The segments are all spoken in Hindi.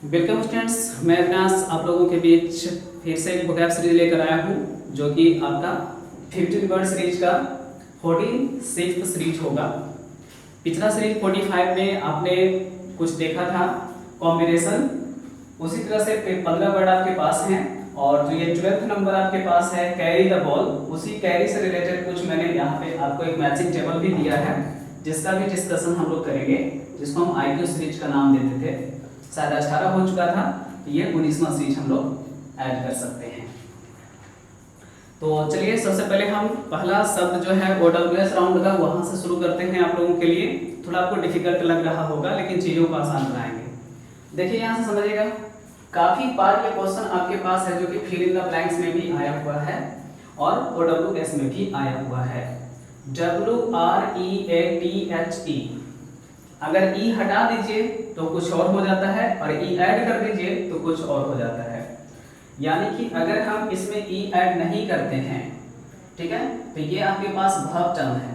वेलकम स्टूडेंट्स, मैं अविनाश आप लोगों के बीच फिर से एक वोकैब सीरीज लेकर आया हूँ जो कि आपका 15 वर्ड सीरीज का 46th सीरीज होगा। पिछला सीरीज 45 में आपने कुछ देखा था कॉम्बिनेशन, उसी तरह से 15 वर्ड आपके पास हैं और जो ये 12th नंबर आपके पास है कैरी द बॉल, उसी कैरी से रिलेटेड कुछ मैंने यहाँ पे आपको एक मैचिंग टेबल भी दिया है जिसका भी डिस्कशन हम लोग करेंगे, जिसको हम IQ सीरीज का नाम देते थे। शायद 18 हो चुका था, ये 19वां सीरीज हम लोग ऐड कर सकते हैं। तो चलिए सबसे पहले हम पहला शब्द जो है OWS राउंड का वहां से शुरू करते हैं। आप लोगों के लिए थोड़ा आपको डिफिकल्ट लग रहा होगा लेकिन चीज़ों को आसान बनाएंगे। देखिए यहाँ से समझिएगा, काफ़ी बार ये क्वेश्चन आपके पास है जो कि फिल इन द ब्लैंक्स में भी आया हुआ है और OWS में भी आया हुआ है। WREATHE, अगर ई हटा दीजिए तो कुछ और हो जाता है और ई ऐड कर दीजिए तो कुछ और हो जाता है। यानी कि अगर हम इसमें ई ऐड नहीं करते हैं, ठीक है, तो ये आपके पास वर्ब टर्म है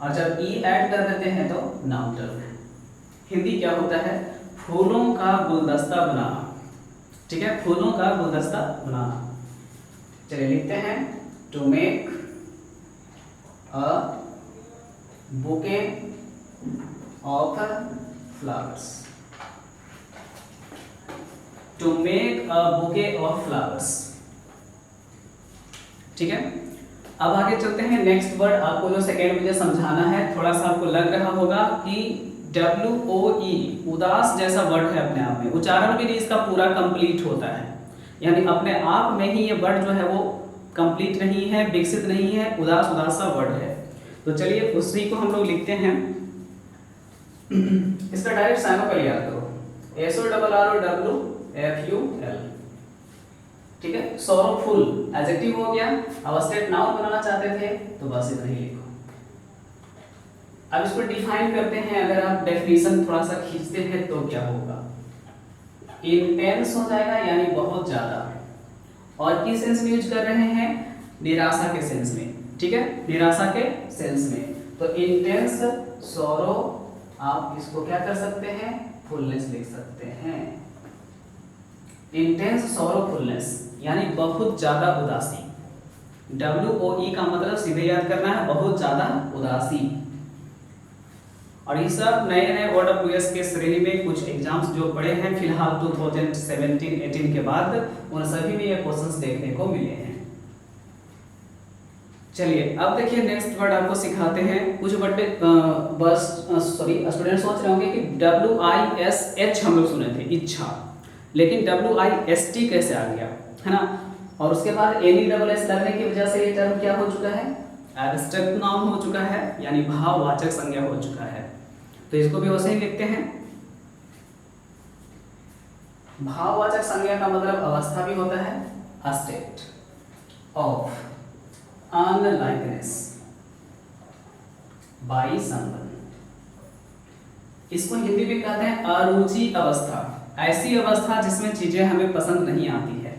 और जब ई ऐड कर देते हैं तो नाउन टर्म है। हिंदी क्या होता है? फूलों का गुलदस्ता बनाना, ठीक है, फूलों का गुलदस्ता बनाना। चलिए लिखते हैं, to make a bouquet of flowers, to make a bouquet of flowers। ठीक है, अब आगे चलते हैं। नेक्स्ट वर्ड आपको जो सेकेंड मुझे समझाना है, थोड़ा सा आपको लग रहा होगा कि WOE उदास जैसा वर्ड है, अपने आप में उच्चारण भी नहीं इसका पूरा कंप्लीट होता है, यानी अपने आप में ही ये वर्ड जो है वो कंप्लीट नहीं है, विकसित नहीं है, उदास उदास सा वर्ड है। तो चलिए उसी को हम लोग लिखते हैं। इसका डायरेक्ट साइनो पहले याद करो, SORROWFUL, ठीक है। सॉरोफुल एडजेक्टिव हो गया, अब स्टेट नाउन बनाना चाहते थे तो बस इतना ही लिखो। अब इसको डिफाइन करते हैं, अगर आप डेफिनेशन थोड़ा सा खींचते हैं तो क्या होगा? इंटेंस हो जाएगा, यानी बहुत ज्यादा। और किस सेंस में यूज कर रहे हैं? निराशा के सेंस में, ठीक है, निराशा के सेंस में। तो इंटेंस सॉरो, आप इसको क्या कर सकते हैं? फुलनेस लिख सकते हैं। इंटेंस सॉरोफुलनेस यानी बहुत ज्यादा उदासी। WOE का मतलब सीधे याद करना है, बहुत ज्यादा उदासी। और ये सब नए नए OWS के श्रेणी में कुछ एग्जाम्स जो पढ़े हैं फिलहाल 2017-18 के बाद, उन सभी में ये क्वेश्चंस देखने को मिले हैं। चलिए अब देखिए नेक्स्ट वर्ड आपको सिखाते हैं। कुछ वर्ड स्टूडेंट सोच रहे होंगे कि WISH हम लोग सुने थे, इच्छा, लेकिन WIST कैसे आ गया, है ना? और उसके बाद NESS लगने की वजह से ये टर्म क्या हो चुका है? एब्स्ट्रैक्ट नाउन हो चुका है, यानी भाववाचक संज्ञा हो चुका है। तो इसको भी वैसे ही लिखते हैं। भाववाचक संज्ञा का मतलब अवस्था भी होता है, स्टेट ऑफ अनलाइकनेस बाय समवन। इसको हिंदी में कहते हैं अरुचि अवस्था, ऐसी अवस्था जिसमें चीजें हमें पसंद नहीं आती है।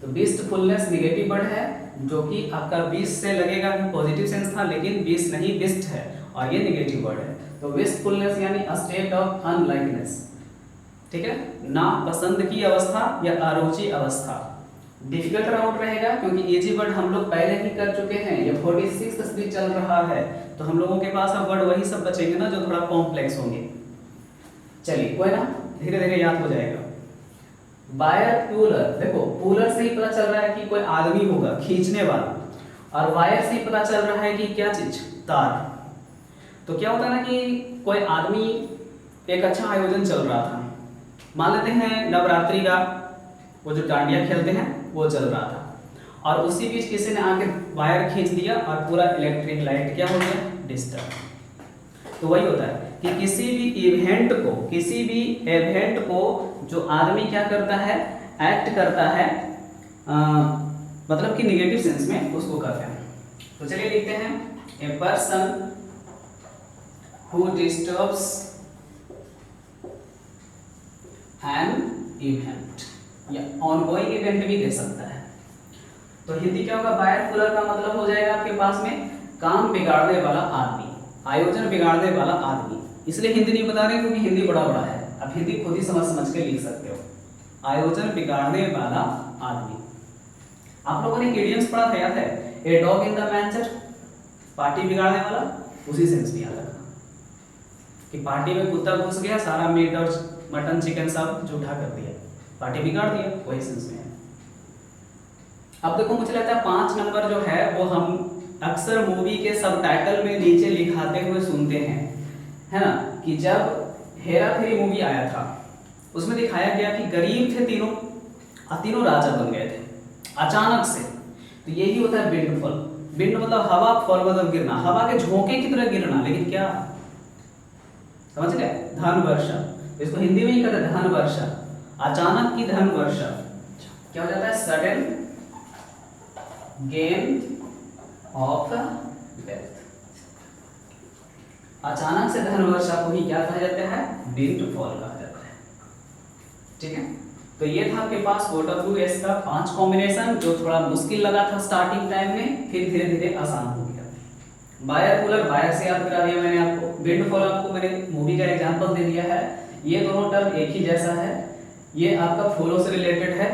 तो विस्टफुलनेस नेगेटिव वर्ड है जो कि आपका विस्ट से लगेगा कि पॉजिटिव सेंस था, लेकिन विस्ट नहीं, विस्ट है और ये नेगेटिव वर्ड है। तो विस्टफुलनेस यानी स्टेट ऑफ अनलाइकनेस, ठीक है, ना पसंद की अवस्था या अरुचि अवस्था। डिफिकल्ट राउंड रहेगा क्योंकि इजी वर्ड हम लोग पहले ही कर चुके हैं। ये 46 सीरीज चल रहा है तो हम लोगों के पास अब वर्ड वही सब बचेंगे ना जो थोड़ा कॉम्प्लेक्स होंगे। चलिए कोई ना, धीरे धीरे याद हो जाएगा। वायर पुलर, देखो पुलर से ही पता चल रहा है कि कोई आदमी होगा खींचने वाला, और वायर से ही पता चल रहा है कि क्या चीज? तार। तो क्या होता है ना कि कोई आदमी, एक अच्छा आयोजन चल रहा था, मान लेते हैं नवरात्रि का वो जो डांडिया खेलते हैं वो चल रहा था, और उसी बीच किसी ने आके वायर खींच दिया और पूरा इलेक्ट्रिक लाइट क्या हो गया? डिस्टर्ब। तो वही होता है कि किसी भी इवेंट को जो आदमी क्या करता है? एक्ट करता है, मतलब कि नेगेटिव सेंस में उसको कहते हैं। तो चलिए लिखते हैं, a person who disturbs an event, या ऑनगोइंग इवेंट भी दे सकता है। तो हिंदी क्या होगा? वायर पुलर का मतलब हो जाएगा आपके पास में काम बिगाड़ने वाला आदमी, आयोजन बिगाड़ने वाला आदमी। इसलिए हिंदी नहीं बता रहे क्योंकि हिंदी बड़ा है, अब हिंदी खुद ही समझ के लिख सकते हो। आयोजन बिगाड़ने वाला आदमी। आप लोगों ने इडियम्स पढ़ा था, याद है? A dog in the manger, party बिगाड़ने वाला, उसी सेंस में याद रखना कि पार्टी में कुत्ता घुस गया, सारा मीट और मटन चिकन सब जूठा कर दिया, पार्टी बिगाड़ दिया, वही सेंस में है। अब देखो, मुझे लगता है 5 नंबर जो है वो हम अक्सर मूवी के सबटाइटल में नीचे लिखाते हुए सुनते हैं, है ना, कि जब हेरा फेरी मूवी आया था उसमें दिखाया गया कि गरीब थे तीनों और तीनों राजा बन गए थे अचानक से। तो यही होता है विंडफॉल। विंड मतलब हवा, फॉल मतलब गिरना, हवा के झोंके की तरह गिरना, लेकिन क्या, समझ गए? धन वर्षा, इसको हिंदी में ही कहते हैं धन वर्षा, अचानक की धन वर्षा। क्या हो जाता है? Sudden gain of wealth. अचानक से धन वर्षा को ही क्या कहा जाता है? विंडफॉल कहा जाता है। ठीक है, तो ये था आपके पास OWS का 5 कॉम्बिनेशन, जो थोड़ा मुश्किल लगा था स्टार्टिंग टाइम में, फिर धीरे धीरे आसान हो गया। बायर कूलर, बायर से याद करा दिया मैंने आपको, विंडफॉल आपको मैंने मूवी का एग्जांपल दे दिया है। ये दोनों टर्म एक ही जैसा है, ये आपका फ्लो से रिलेटेड है।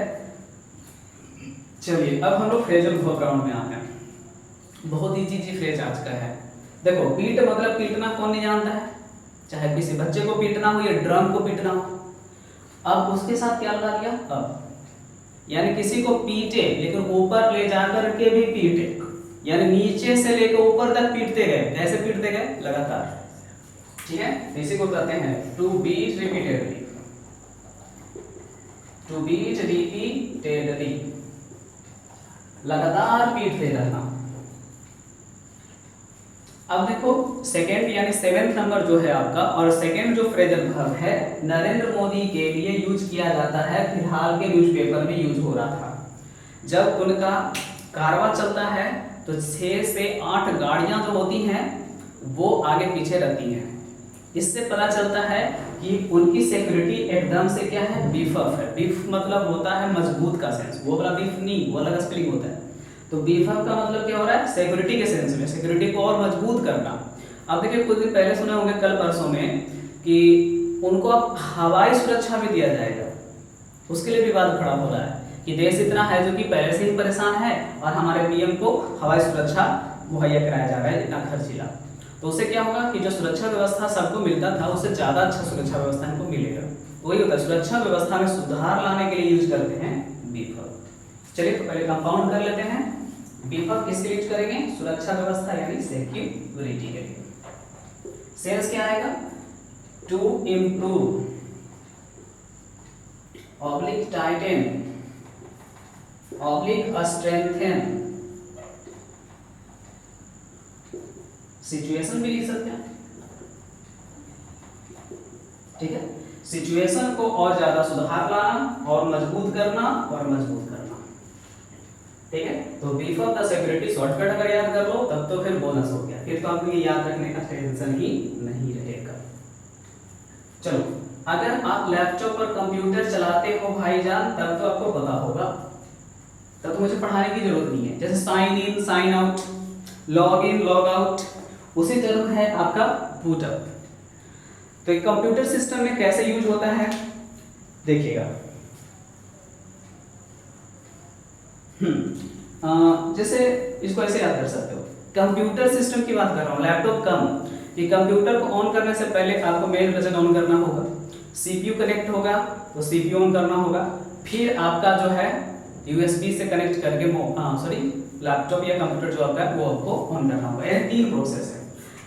चलिए अब हम लोग फ्रेजल वर्ब राउंड में आते हैं। बहुत इजी फ्रेज आज का है। देखो, पीट मतलब पीटना कौन नहीं जानता है? चाहे किसी बच्चे को पीटना हो या ड्रम को पीटना हो। अब उसके साथ क्या लगा दिया? अब, यानी किसी को पीटे लेकिन ऊपर ले जाकर के भी पीटे, यानी नीचे से लेकर ऊपर तक पीटते गए। कैसे पीटते गए? लगातार। ठीक है, इसी को कहते हैं to beat repeatedly. To beat repeatedly, लगातार पीटते रहना। अब देखो, सेकेंड यानी 7th नंबर जो है आपका, और सेकेंड जो फ्रेजल वर्ब है नरेंद्र मोदी के लिए यूज किया जाता है, फिलहाल के न्यूज़पेपर में यूज हो रहा था। जब उनका कारवां चलता है तो 6 से 8 गाड़ियां जो होती हैं वो आगे पीछे रहती हैं। इससे पता चलता है कि उनकी सिक्योरिटी एकदम से क्या है? बीफ अप है। बीफ मतलब होता है मजबूत का सेंस, वो वाला बीफ नहीं, वो अलग स्पेलिंग होता है। तो बीफ अप का मतलब क्या हो रहा है? सिक्योरिटी के सेंस में, सिक्योरिटी को और मजबूत करना। अब देखिए, कुछ दिन पहले सुने होंगे, कल परसों में, कि उनको अब हवाई सुरक्षा भी दिया जाएगा। उसके लिए विवाद खड़ा हो रहा है कि देश इतना है जो कि पहले से ही परेशान है और हमारे पीएम को हवाई सुरक्षा मुहैया कराया जा रहा है इतना खर्चीला। तो उससे क्या होगा कि जो सुरक्षा व्यवस्था सबको मिलता था उससे ज्यादा अच्छा सुरक्षा व्यवस्था इनको मिलेगा। वही होता है, सुरक्षा व्यवस्था में सुधार लाने के लिए यूज करते हैं बीफ अप। चलिए तो पहले कंपाउंड कर लेते हैं। बीफ अप किसके लिए यूज करेंगे? सुरक्षा व्यवस्था यानी सिक्योरिटी के लिए। सेंस क्या आएगा? To improve, oblique tighten, oblique strengthen. Situation भी लिख सकते हैं। ठीक है, सिचुएशन को और ज्यादा सुधार लाना और मजबूत करना और मजबूत करना। ठीक है, तो beef up the security shortcut अगर याद कर लो तब तो फिर बोनस हो गया, फिर तो आपको ये याद रखने का टेंशन ही नहीं रहेगा। चलो, अगर आप लैपटॉप पर कंप्यूटर चलाते हो भाईजान तब तो आपको पता होगा, तब तो मुझे पढ़ाने की जरूरत नहीं है। जैसे sign in, sign out, log in, log out, उसी तरह है आपका बूट अप। तो एक कंप्यूटर सिस्टम में कैसे यूज होता है देखिएगा। जैसे इसको ऐसे याद कर सकते हो, कंप्यूटर सिस्टम की बात कर रहा हूँ, लैपटॉप कम, कि कंप्यूटर को ऑन करने से पहले आपको मेन वर्जन ऑन करना होगा, सीपीयू कनेक्ट होगा तो सीपीयू ऑन करना होगा, फिर आपका जो है यूएसबी से कनेक्ट करके लैपटॉप या कंप्यूटर जो आपका है वो आपको ऑन करना होगा। ये 3 प्रोसेस है,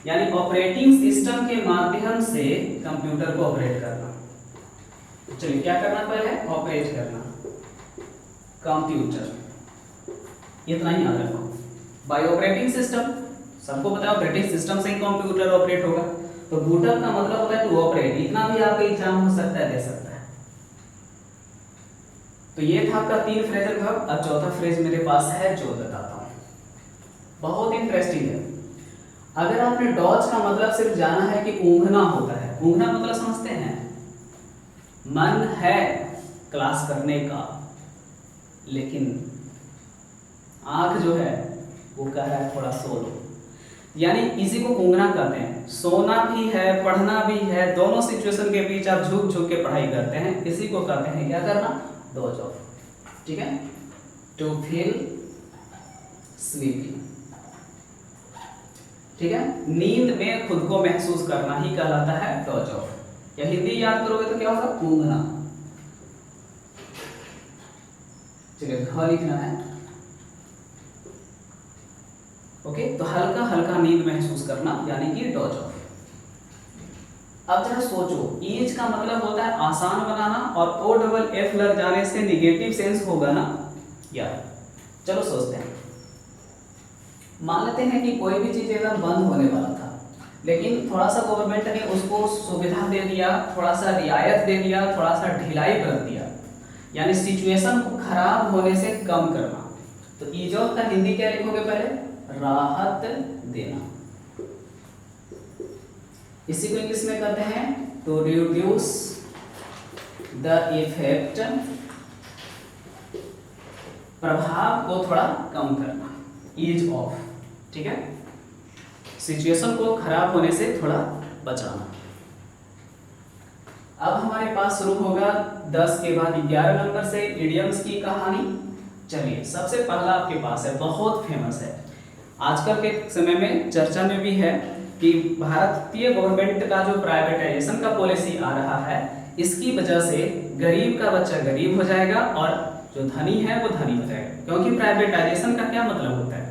यानी ऑपरेटिंग सिस्टम के माध्यम से कंप्यूटर को ऑपरेट करना। चलिए क्या करना पहले? ऑपरेट करना कंप्यूटर, इतना ही याद रखो। बाय ऑपरेटिंग सिस्टम, सबको पता है ऑपरेटिंग सिस्टम से ही कंप्यूटर ऑपरेट होगा। तो बूटअप का मतलब होता है टू ऑपरेट, इतना भी आपका एग्जाम हो सकता है, दे सकता है। तो ये था आपका 3 फ्रेजल वर्ब। अब चौथा फ्रेज मेरे पास है जो बताता हूं, बहुत इंटरेस्टिंग है। अगर आपने डॉज का मतलब सिर्फ जाना है कि ऊँघना होता है, ऊँघना मतलब समझते हैं, मन है क्लास करने का लेकिन आंख जो है वो कह रहा है थोड़ा सो लो। यानी इसी को घूंघना कहते हैं। सोना भी है, पढ़ना भी है, दोनों सिचुएशन के बीच आप झुक झुक के पढ़ाई करते हैं, इसी को कहते हैं क्या करना, डोज ऑफ। ठीक है, टू फील स्लीपी। ठीक है, नींद में खुद को महसूस करना ही कहलाता है डोज ऑफ। या हिंदी याद करोगे तो क्या होगा, घूंघना। चलिए घ लिखना है। ओके, तो हल्का हल्का नींद महसूस करना यानी कि डोज ऑफ। अब जरा सोचो, ईज का मतलब होता है आसान बनाना, और ओ डबल एफ लग जाने से निगेटिव सेंस होगा ना यार। चलो सोचते हैं, मान लेते हैं कि कोई भी चीज एकदम बंद होने वाला था, लेकिन थोड़ा सा गवर्नमेंट ने उसको सुविधा दे दिया, थोड़ा सा रियायत दे दिया, थोड़ा सा ढिलाई कर दिया, यानी सिचुएशन को खराब होने से कम करना। तो ईज ऑफ का हिंदी क्या लिखोगे, पहले राहत देना। इसी को इंग्लिश में कहते हैं टू रिड्यूस द इफेक्ट, प्रभाव को थोड़ा कम करना, ईज ऑफ। ठीक है, सिचुएशन को खराब होने से थोड़ा बचाना। अब हमारे पास शुरू होगा 10 के बाद 11 नंबर से इडियम्स की कहानी। चलिए, सबसे पहला आपके पास है, बहुत फेमस है, आजकल के समय में चर्चा में भी है कि भारतीय गवर्नमेंट का जो प्राइवेटाइजेशन का पॉलिसी आ रहा है, इसकी वजह से गरीब का बच्चा गरीब हो जाएगा और जो धनी है वो धनी हो जाएगा। क्योंकि प्राइवेटाइजेशन का क्या मतलब होता है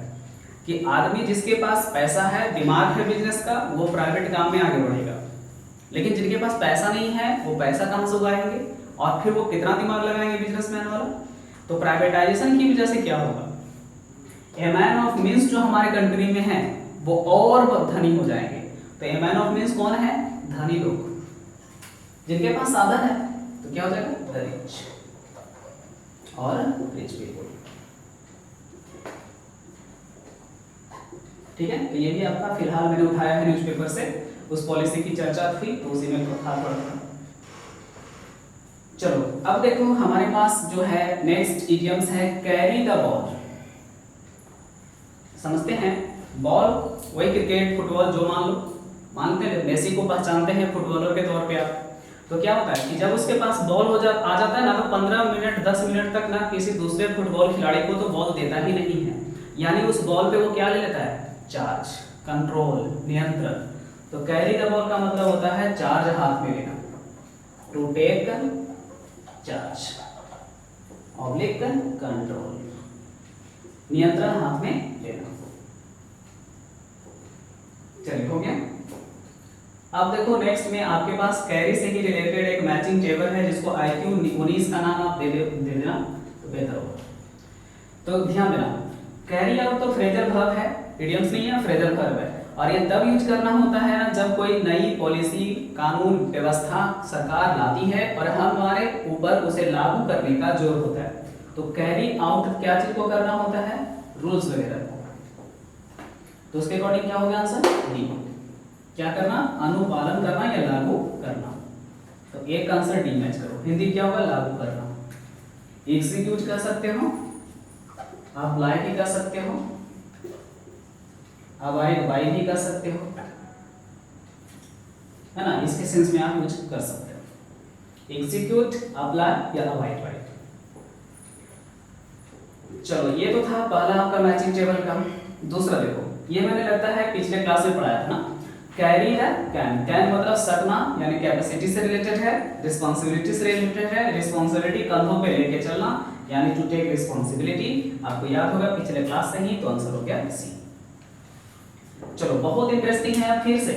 कि आदमी जिसके पास पैसा है, दिमाग है बिजनेस का, वो प्राइवेट काम में आगे बढ़ेगा, लेकिन जिनके पास पैसा नहीं है वो पैसा कहाँ से उगाएंगे और फिर वो कितना दिमाग लगाएंगे बिजनेसमैन वाला। तो प्राइवेटाइजेशन की वजह से क्या होगा, ए मैन ऑफ मीन्स जो हमारे कंट्री में है वो और धनी हो जाएंगे। तो ए मैन ऑफ मीन्स कौन है, धनी लोग, जिनके पास साधन है, तो क्या हो जाएगा, द रिच और रिच पीपल। ठीक है, तो ये भी आपका फिलहाल मैंने उठाया है न्यूज़पेपर से, उस पॉलिसी की चर्चा थी तो उसी में था थोड़ा था। चलो अब देखो हमारे पास जो है नेक्स्ट इडियम्स है कैरी द बॉल। समझते हैं, बॉल वही क्रिकेट फुटबॉल जो मानते हैं, मेसी को पहचानते हैं फुटबॉलर के तौर पे आप। तो क्या होता है कि जब उसके पास बॉल आ जाता है ना, तो 15 मिनट 10 मिनट तक ना किसी दूसरे फुटबॉल खिलाड़ी को तो बॉल देता ही नहीं है, यानी उस बॉल पे वो क्या ले लेता है, चार्ज, कंट्रोल, नियंत्रण। तो कैरी द बॉल का मतलब होता है चार्ज हाथ में लेना, to take charge, oblique control, नियंत्रण हाथ में लेना। चलिए हो गया। अब देखो नेक्स्ट में आपके पास कैरी से ही रिलेटेड एक मैचिंग टेबल है, जिसको IQ 19 का नाम आप दे देना तो बेहतर होगा। तो ध्यान देना, कैरी आउट तो फ्रेजल वर्ब है, इडियम्स नहीं है, फ्रेजल वर्ब है, और ये तब यूज करना होता है ना जब कोई नई पॉलिसी, कानून, व्यवस्था सरकार लाती है और हमारे ऊपर उसे लागू करने का जोर होता है। तो कैरी आउट क्या चीज को करना होता है, रूल्स वगैरह को। तो उसके अकॉर्डिंग क्या होगा आंसर, डी। क्या करना, अनुपालन करना या लागू करना। तो एक का आंसर डी मैच करो। हिंदी क्या होगा, लागू करना। एग्जीक्यूट कर सकते हो, अप्लाई भी कर सकते हो, अवॉइड बाई भी कर सकते हो, है ना, इसके सेंस में आप यूज कर सकते हो, एग्जीक्यूट, अप्लाई या अवॉइड बाई। चलो ये तो था पहला आपका मैचिंग टेबल का। दूसरा देखो, ये मैंने लगता है पिछले क्लास में पढ़ाया था ना, कैरी है कैन। कैन मतलब सकना यानी कैपेसिटी से रिलेटेड है, रिस्पांसिबिलिटी से रिलेटेड है, रिस्पांसिबिलिटी कंधों पे लेके चलना यानी टू टेक रिस्पांसिबिलिटी। आपको याद होगा पिछले क्लास से ही, तो आंसर हो गया सी। चलो बहुत इंटरेस्टिंग है। अब फिर से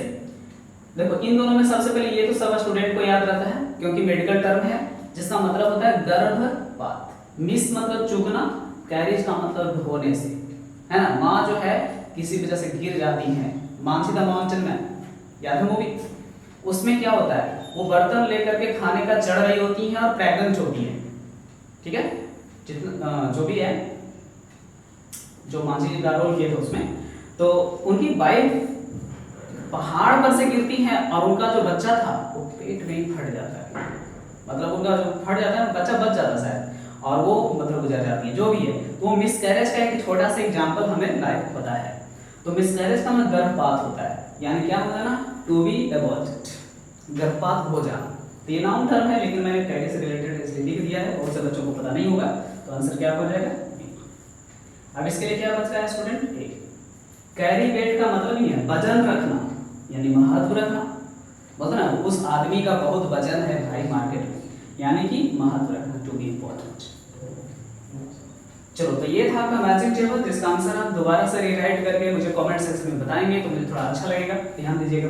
देखो, इन दोनों में सबसे पहले ये तो सब स्टूडेंट को याद रहता है क्योंकि मेडिकल टर्म है, जिसका मतलब होता है गर्भपात। मिस मतलब चूकना, कैरिज का मतलब होने से, है ना। माँ जो है किसी वजह से गिर जाती है, मानसी द माउंटेन में, याद है मूवी, उसमें क्या होता है, वो बर्तन लेकर के खाने का चढ़ रही होती है और प्रेग्नेंट होती है। ठीक है, जितना जो भी है, जो मानसी जी का रोल किए थे उसमें, तो उनकी वाइफ पहाड़ पर से गिरती है और उनका जो बच्चा था वो पेट में ही फट जाता है, मतलब उनका जो फट जाता है बच्चा बच जाता है शायद, और वो मतलब गुजर जाती है, जो भी है। तो वो मिस कैरेज का एक छोटा सा एग्जांपल हमें लाइफ पता है। तो मिसकैरेज का मतलब गर्भपात होता है, यानी क्या होता है ना, टू बी अबॉर्टेड, गर्भपात हो जाना। तो ये नाउन टर्म है, लेकिन मैंने कैरी से रिलेटेड इसलिए लिख दिया है, बहुत से बच्चों को पता नहीं होगा, तो आंसर क्या हो जाएगा बी। अब इसके लिए क्या बच रहा है स्टूडेंट, ए। कैरी वेट का मतलब ही है वजन रखना, यानी महत्व रखना, बोलते ना उस आदमी का बहुत वजन है भाई मार्केट में, यानी कि महत्व रखना, टू बी इम्पोर्टेंट। चलो, तो ये था आपका मैचिंग टेबल, जिसका आंसर आप दोबारा से रीराइट करके मुझे कमेंट सेक्शन में बताएंगे तो मुझे थोड़ा अच्छा लगेगा, ध्यान दीजिएगा।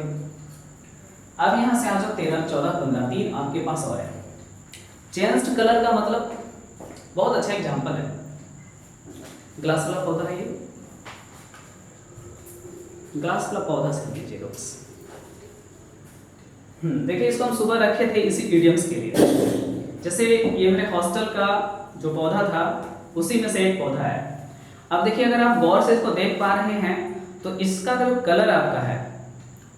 अब यहाँ से आ जाओ 13, 14, 15, 3 आपके पास और है। चेंज्ड कलर का मतलब बहुत अच्छा एग्जांपल है, ग्लास वाला पौधा है ये, ग्लास वाला पौधा से लीजिएगा बस। देखिए, इसको हम सुबह रखे थे इसी इडियम्स के लिए। जैसे ये मेरे हॉस्टल का जो पौधा था उसी में से एक पौधा है। अब देखिए, अगर आप गौर से इसको देख पा रहे हैं तो इसका जो कलर आपका है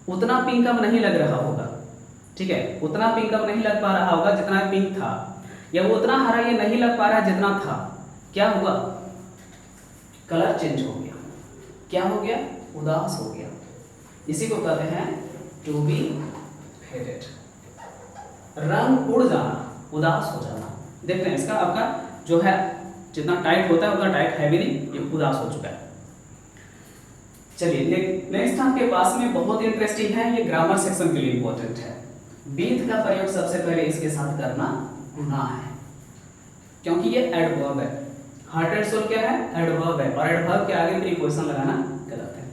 उतना पिंक अब नहीं लग रहा होगा, ठीक है, उतना पिंक अब नहीं लग पा रहा होगा जितना पिंक था, या वो उतना हरा ये नहीं लग पा रहा जितना था। क्या हुआ, कलर चेंज हो गया। क्या हो गया, उदास हो गया। इसी को कहते हैं टू बी फेडेड, रंग उड़ जाना, उदास हो जाना। देखते हैं इसका आपका जो है जितना टाइट होता है उतना टाइट है भी नहीं, ये उदास हो चुका है। चलिए नेक्स्ट आपके पास में बहुत इंटरेस्टिंग है, ये ग्रामर सेक्शन के लिए इंपॉर्टेंट है। बीथ का प्रयोग सबसे पहले इसके साथ करना गुनाह है, क्योंकि ये एडवर्ब है। हार्ट एंड सोल क्या है, एडवर्ब है, और एडवर्ब के आगे प्रीपोजिशन लगाना गलत है।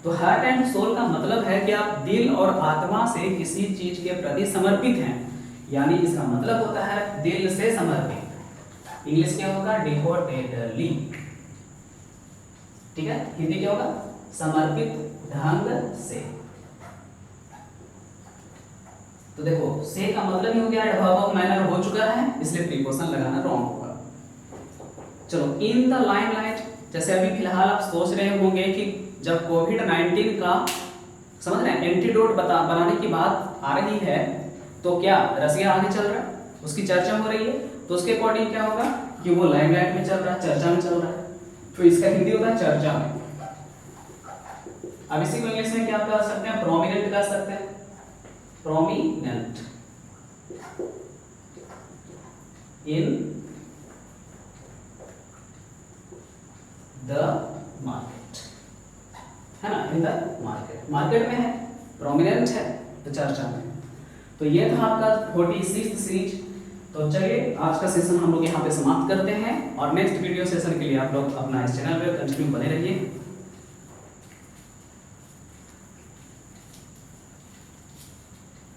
तो हार्ट एंड सोल का मतलब है कि आप दिल और आत्मा से किसी चीज के प्रति समर्पित हैं, यानी इसका मतलब होता है दिल से समर्पित। इंग्लिश क्या होगा, डिवोटेडली, ठीक है, हिंदी क्या होगा, समर्पित ढंग से। तो देखो, से का मतलब ही हो गया एडवर्ब ऑफ मैनर हो चुका है, इसलिए प्रीपोजिशन लगाना रॉन्ग होगा। चलो, इन द लाइमलाइट, जैसे अभी फिलहाल आप सोच रहे होंगे कि जब कोविड-19 का समझ रहे हैं एंटीडोट बनाने की बात आ रही है, तो क्या रसिया आगे चल रहा है, उसकी चर्चा हो रही है, तो उसके अकॉर्डिंग क्या होगा कि वो लाइमलाइट में चल रहा है, चर्चा में चल रहा है, तो इसका हिंदी होगा चर्चा में। अब इसी को इंग्लिश में क्या कर सकते हैं, प्रोमिनेंट कर सकते हैं, प्रोमिनेंट इन द मार्केट, है ना, इन द मार्केट, मार्केट में है, प्रोमिनेंट है तो चर्चा में। तो ये था आपका 46th सीरीज। तो चलिए, आज का सेशन हम लोग यहाँ पे समाप्त करते हैं, और नेक्स्ट वीडियो सेशन के लिए आप लोग अपना इस चैनल पे कंटिन्यू बने रहिए।